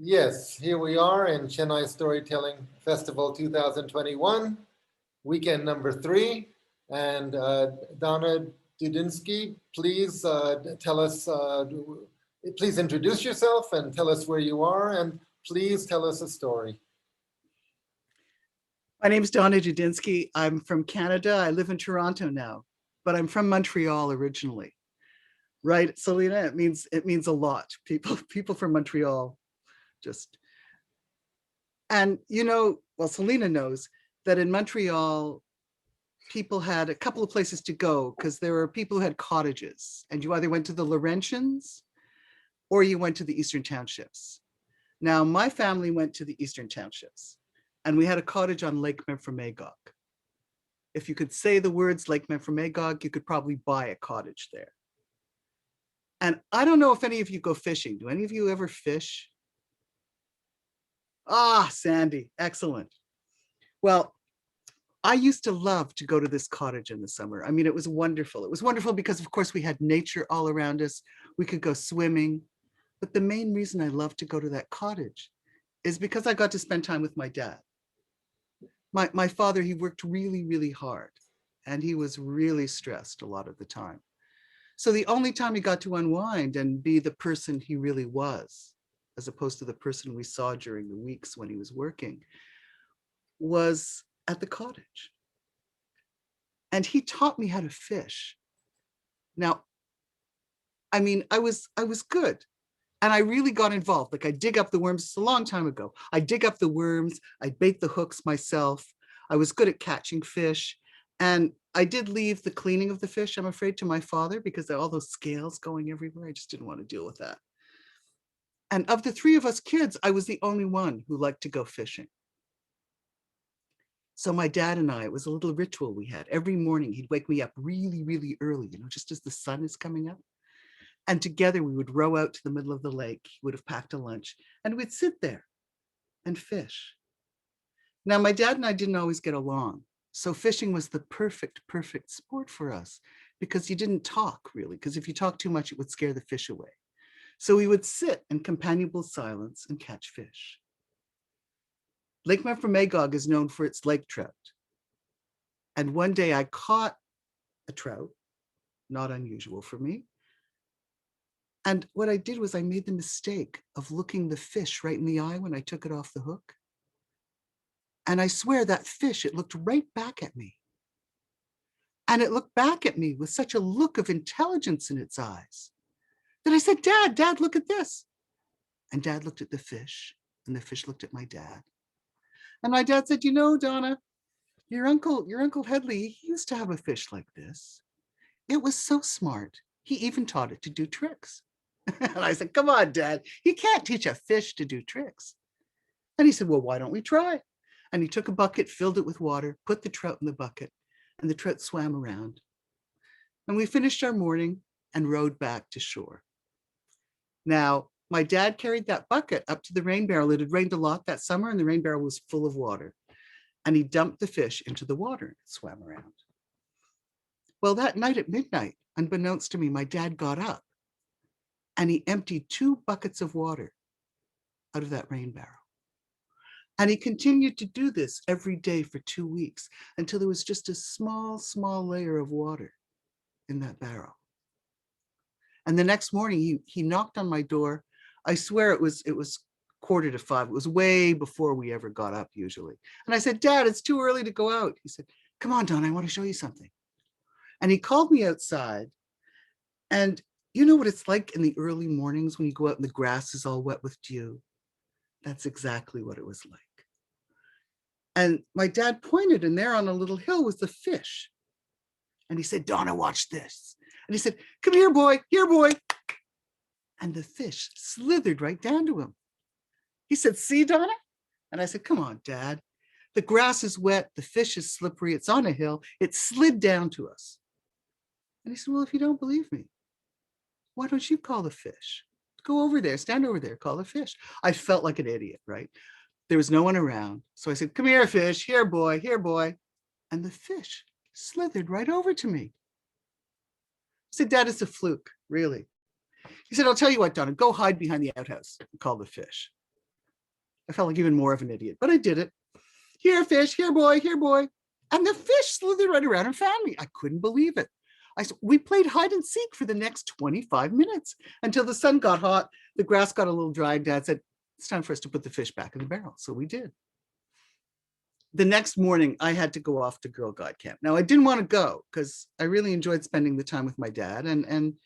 Yes, here we are in Chennai Storytelling Festival 2021, weekend number 3. And Donna Dudinsky, please tell us, please introduce yourself and tell us where you are, and please tell us a story. My name is Donna Dudinsky. I'm from Canada. I live in Toronto now, but I'm from Montreal originally. Right, Selena? It means a lot. People from Montreal just, and well, Selena knows that in Montreal, people had a couple of places to go because there were people who had cottages, and you either went to the Laurentians or you went to the Eastern Townships. Now, my family went to the Eastern Townships, and we had a cottage on Lake Memphremagog. If you could say the words Lake Memphremagog, you could probably buy a cottage there. And I don't know if any of you go fishing. Do any of you ever fish? Ah, Sandy, excellent. Well, I used to love to go to this cottage in the summer. I mean, it was wonderful. It was wonderful because, of course, we had nature all around us. We could go swimming. But the main reason I loved to go to that cottage is because I got to spend time with my dad. My father, he worked really, really hard, and he was really stressed a lot of the time. So the only time he got to unwind and be the person he really was, as opposed to the person we saw during the weeks when he was working, was at the cottage. And he taught me how to fish. Now, I mean, I was good. And I really got involved. Like, I dig up the worms. It's a long time ago. I dig up the worms. I bait the hooks myself. I was good at catching fish. And I did leave the cleaning of the fish, I'm afraid, to my father because there are all those scales going everywhere. I just didn't want to deal with that. And of the 3 of us kids, I was the only one who liked to go fishing. So my dad and I, it was a little ritual we had. Every morning, he'd wake me up really, really early, just as the sun is coming up. And together we would row out to the middle of the lake. He would have packed a lunch and we'd sit there and fish. Now, my dad and I didn't always get along. So fishing was the perfect sport for us because you didn't talk really, because if you talked too much, it would scare the fish away. So we would sit in companionable silence and catch fish. Lake Memphremagog is known for its lake trout. And one day I caught a trout, not unusual for me. And what I did was I made the mistake of looking the fish right in the eye when I took it off the hook. And I swear that fish, it looked right back at me. And it looked back at me with such a look of intelligence in its eyes that I said, Dad, look at this. And Dad looked at the fish, and the fish looked at my dad. And my dad said, Donna, your uncle Headley, he used to have a fish like this. It was so smart. He even taught it to do tricks. And I said, come on, Dad, you can't teach a fish to do tricks. And he said, well, why don't we try? And he took a bucket, filled it with water, put the trout in the bucket, and the trout swam around. And we finished our morning and rowed back to shore. Now, my dad carried that bucket up to the rain barrel. It had rained a lot that summer, and the rain barrel was full of water. And he dumped the fish into the water and it swam around. Well, that night at midnight, unbeknownst to me, my dad got up and he emptied 2 buckets of water out of that rain barrel. And he continued to do this every day for 2 weeks until there was just a small layer of water in that barrel. And the next morning he knocked on my door. I swear it was 4:45. It was way before we ever got up usually. And I said, Dad, it's too early to go out. He said, come on, Don, I want to show you something. And he called me outside. And you know what it's like in the early mornings when you go out and the grass is all wet with dew? That's exactly what it was like. And my dad pointed, and there on a little hill was the fish. And he said, Donna, watch this. And he said, come here, boy, here, boy. And the fish slithered right down to him. He said, see, Donna? And I said, come on, Dad. The grass is wet. The fish is slippery. It's on a hill. It slid down to us. And he said, well, if you don't believe me, why don't you call the fish? Go over there, stand over there, call the fish. I felt like an idiot, right? There was no one around. So I said, come here, fish. Here, boy. Here, boy. And the fish slithered right over to me. I said, Dad, it's a fluke, really. He said, I'll tell you what, Donna, go hide behind the outhouse and call the fish. I felt like even more of an idiot, but I did it. Here, fish, here, boy, here, boy. And the fish slithered right around and found me. I couldn't believe it. We played hide and seek for the next 25 minutes until the sun got hot, the grass got a little dry, and Dad said, it's time for us to put the fish back in the barrel. So we did. The next morning, I had to go off to Girl Guide camp. Now, I didn't want to go because I really enjoyed spending the time with my dad, and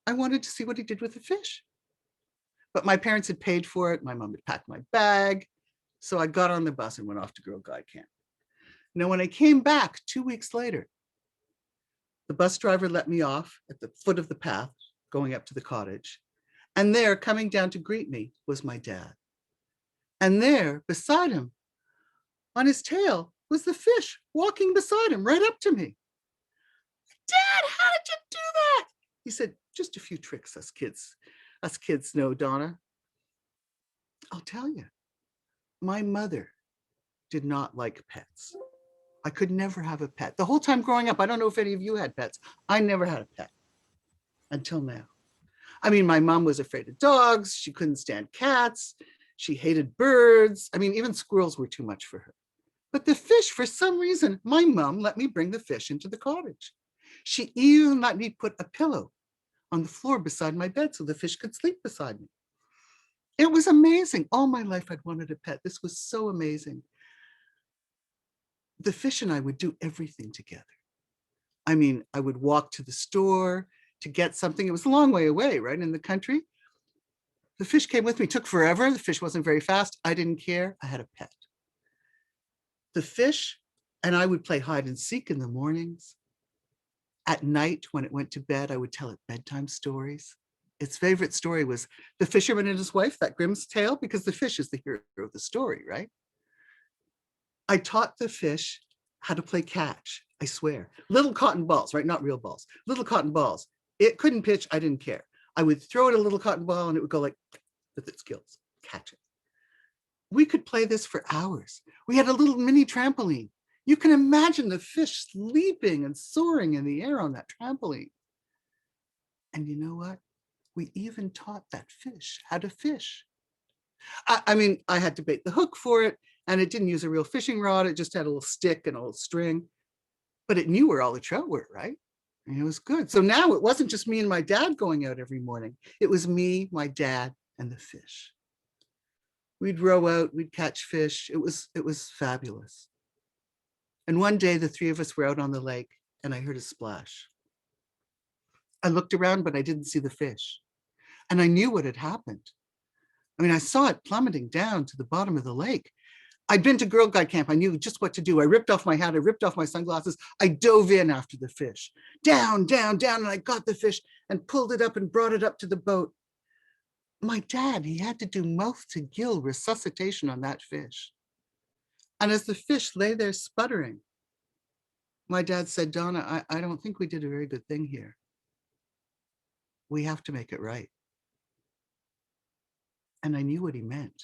I wanted to see what he did with the fish. But my parents had paid for it. My mom had packed my bag. So I got on the bus and went off to Girl Guide camp. Now, when I came back 2 weeks later, the bus driver let me off at the foot of the path going up to the cottage. And there, coming down to greet me, was my dad. And there, beside him, on his tail, was the fish walking beside him, right up to me. Dad, how did you do that? He said, just a few tricks us kids know, Donna. I'll tell you, my mother did not like pets. I could never have a pet. The whole time growing up, I don't know if any of you had pets. I never had a pet until now. I mean, my mom was afraid of dogs. She couldn't stand cats. She hated birds. I mean, even squirrels were too much for her. But the fish, for some reason, my mom let me bring the fish into the cottage. She even let me put a pillow on the floor beside my bed so the fish could sleep beside me. It was amazing. All my life I'd wanted a pet. This was so amazing. The fish and I would do everything together. I mean, I would walk to the store to get something. It was a long way away, right, in the country. The fish came with me, took forever. The fish wasn't very fast. I didn't care. I had a pet. The fish and I would play hide and seek in the mornings. At night, when it went to bed, I would tell it bedtime stories. Its favorite story was The Fisherman and His Wife, that Grimm's tale, because the fish is the hero of the story, right? I taught the fish how to play catch, I swear. Little cotton balls, right? Not real balls. Little cotton balls. It couldn't pitch, I didn't care. I would throw it a little cotton ball and it would go like, with its gills, catch it. We could play this for hours. We had a little mini trampoline. You can imagine the fish sleeping and soaring in the air on that trampoline. And you know what? We even taught that fish how to fish. I mean, I had to bait the hook for it, and it didn't use a real fishing rod. It just had a little stick and a little string, but it knew where all the trout were, right? And it was good. So now it wasn't just me and my dad going out every morning. It was me, my dad, and the fish. We'd row out, we'd catch fish. It was fabulous. And one day the three of us were out on the lake and I heard a splash. I looked around, but I didn't see the fish. And I knew what had happened. I mean, I saw it plummeting down to the bottom of the lake. I'd been to Girl Guide camp. I knew just what to do. I ripped off my hat. I ripped off my sunglasses. I dove in after the fish. Down, down, down. And I got the fish and pulled it up and brought it up to the boat. My dad, he had to do mouth to gill resuscitation on that fish. And as the fish lay there sputtering, my dad said, Donna, I don't think we did a very good thing here. We have to make it right. And I knew what he meant.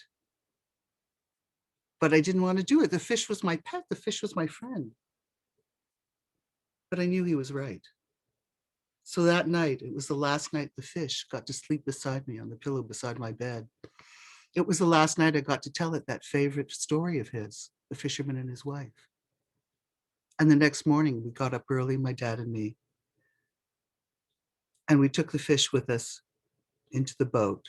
But I didn't want to do it. The fish was my pet. The fish was my friend. But I knew he was right. So that night, it was the last night the fish got to sleep beside me on the pillow beside my bed. It was the last night I got to tell it that favorite story of his, The Fisherman and His Wife. And the next morning, we got up early, my dad and me, and we took the fish with us into the boat.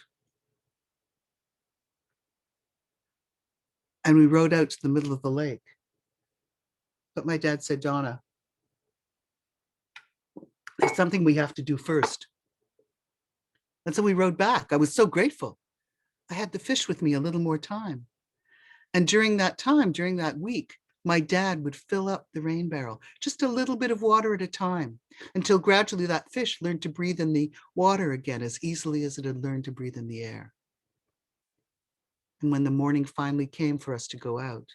And we rowed out to the middle of the lake. But my dad said, Donna, there's something we have to do first. And so we rowed back. I was so grateful. I had the fish with me a little more time. And during that time, during that week, my dad would fill up the rain barrel, just a little bit of water at a time, until gradually that fish learned to breathe in the water again as easily as it had learned to breathe in the air. And when the morning finally came for us to go out,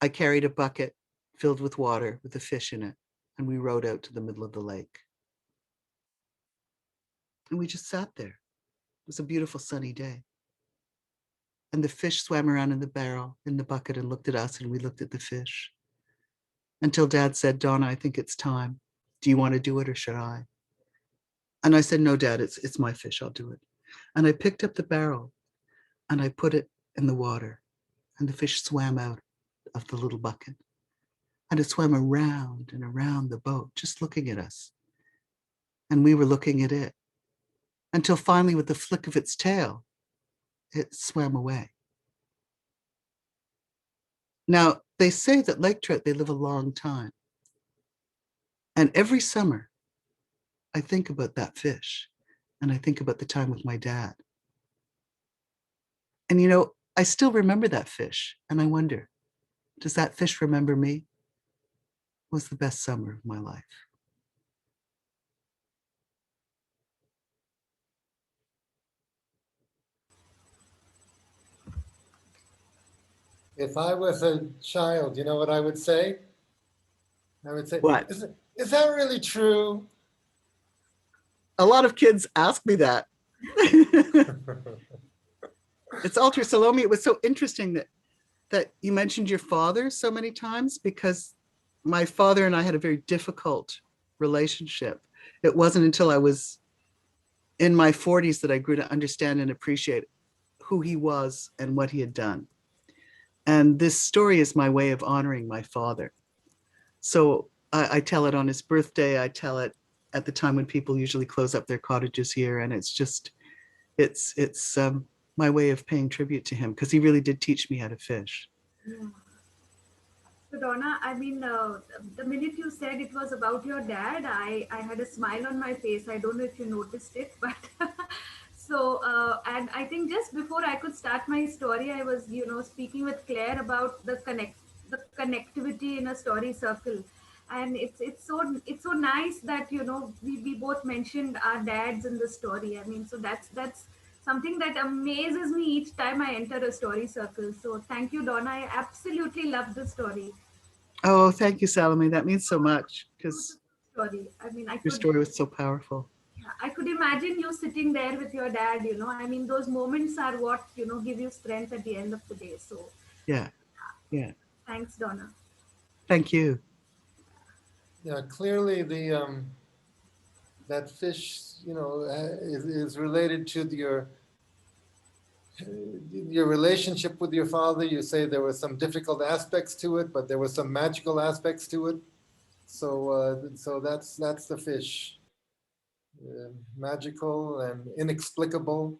I carried a bucket filled with water with a fish in it, and we rowed out to the middle of the lake. And we just sat there. It was a beautiful sunny day. And the fish swam around in the barrel, in the bucket, and looked at us, and we looked at the fish. Until Dad said, Donna, I think it's time. Do you want to do it or should I? And I said, no, Dad, it's my fish, I'll do it. And I picked up the barrel and I put it in the water, and the fish swam out of the little bucket. And it swam around and around the boat, just looking at us. And we were looking at it until finally, with the flick of its tail, it swam away. Now, they say that lake trout, they live a long time. And every summer, I think about that fish, and I think about the time with my dad. And I still remember that fish, and I wonder, does that fish remember me? It was the best summer of my life. If I was a child, you know what I would say? I would say, What? is that really true? A lot of kids ask me that. It's Alter Salome. It was so interesting that you mentioned your father so many times, because my father and I had a very difficult relationship. It wasn't until I was in my 40s that I grew to understand and appreciate who he was and what he had done. And this story is my way of honoring my father. So I tell it on his birthday. I tell it at the time when people usually close up their cottages here. And it's my way of paying tribute to him, because he really did teach me how to fish. Yeah. So Donna, I mean, the minute you said it was about your dad, I had a smile on my face. I don't know if you noticed it, but and I think just before I could start my story, I was, speaking with Claire about the connectivity in a story circle. And it's so nice that, we both mentioned our dads in the story. I mean, so that's something that amazes me each time I enter a story circle. So thank you, Donna. I absolutely love the story. Oh, thank you, Salome. That means so much, because Story. I mean, your story was so powerful. I could imagine you sitting there with your dad. I mean, those moments are what give you strength at the end of the day. So Yeah, yeah. thanks, Donna. Thank you. Yeah, clearly that fish, is related to your relationship with your father. You say there were some difficult aspects to it, but there were some magical aspects to it. So that's the fish, magical and inexplicable.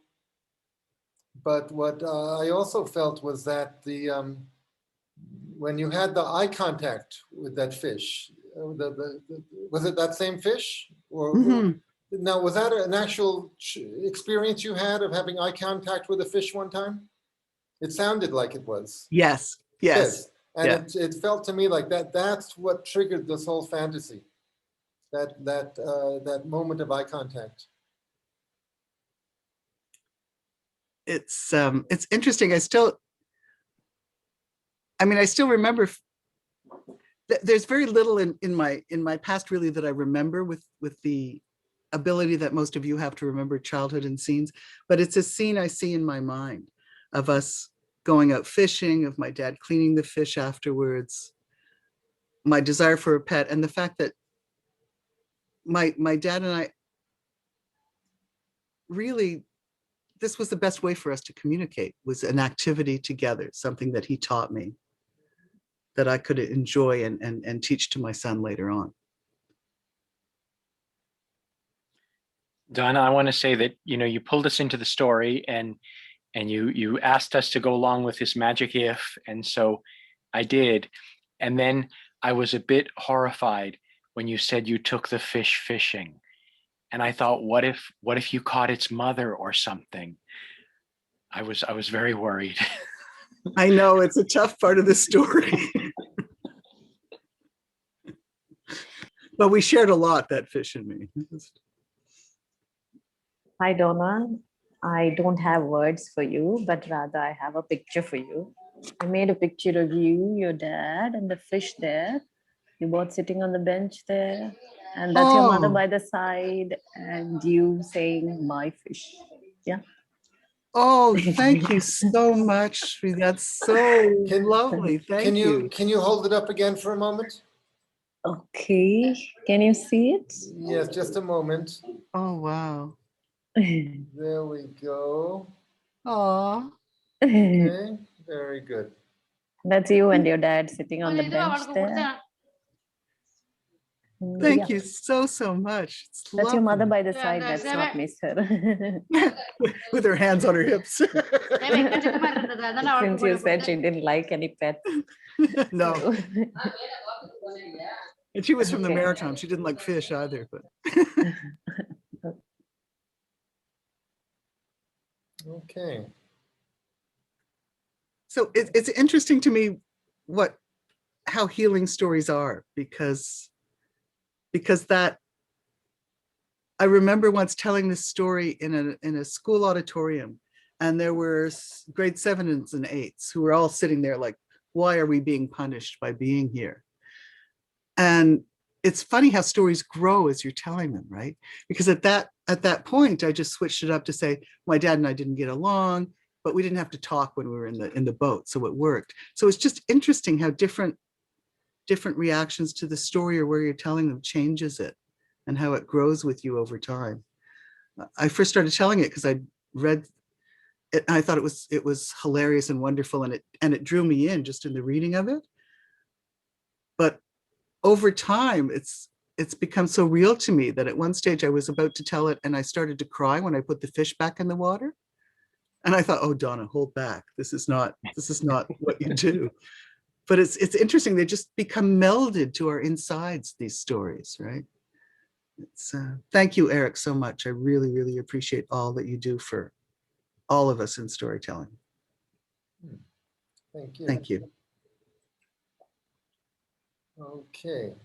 But what I also felt was that when you had the eye contact with that fish, was it that same fish? Mhm. Now, was that an actual experience you had of having eye contact with a fish one time? It sounded like it was. Yes, yes. Yes. And Yeah. it felt to me like that's what triggered this whole fantasy, that moment of eye contact. It's interesting. I still remember. There's very little in my past really that I remember with the ability that most of you have to remember childhood and scenes, but it's a scene I see in my mind of us going out fishing, of my dad cleaning the fish afterwards, my desire for a pet, and the fact that my dad and I really, this was the best way for us to communicate, was an activity together, something that he taught me that I could enjoy and teach to my son later on. Donna, I want to say that, you pulled us into the story and you asked us to go along with this magic if, and so I did. And then I was a bit horrified when you said you took the fish fishing. And I thought, what if you caught its mother or something? I was very worried. I know, it's a tough part of the story. But we shared a lot, that fish and me. Hi, Donna. I don't have words for you, but rather I have a picture for you. I made a picture of you, your dad, and the fish there. You both sitting on the bench there. And that's your mother by the side, and you saying, my fish. Yeah. Oh, thank you so much. That's so lovely. Thank you. Can you hold it up again for a moment? Okay. Can you see it? Yes, just a moment. Oh, wow. There we go. Aw. Okay, very good. That's you and your dad sitting on the bench there. Thank Yeah. you so much. It's That's your mother lovely. by the side. That's not me, sir. With her hands on her hips. Since you said she didn't like any pets. No, so- and she was from the Okay. Maritime. She didn't like fish either, but Okay. so it's interesting to me how healing stories are, because that I remember once telling this story in a school auditorium, and there were grade 7s and 8s who were all sitting there like, why are we being punished by being here? And it's funny how stories grow as you're telling them, right? Because at that point, I just switched it up to say, my dad and I didn't get along, but we didn't have to talk when we were in the boat, so it worked. So it's just interesting how different reactions to the story or where you're telling them changes it, and how it grows with you over time. I first started telling it because I read it, and I thought it was hilarious and wonderful, and it drew me in just in the reading of it. But over time, it's become so real to me that at one stage I was about to tell it, and I started to cry when I put the fish back in the water. And I thought, oh, Donna, hold back. This is not what you do. But it's interesting. They just become melded to our insides, these stories, right? Thank you, Eric, so much. I really, really appreciate all that you do for all of us in storytelling. Thank you. Thank you. Okay.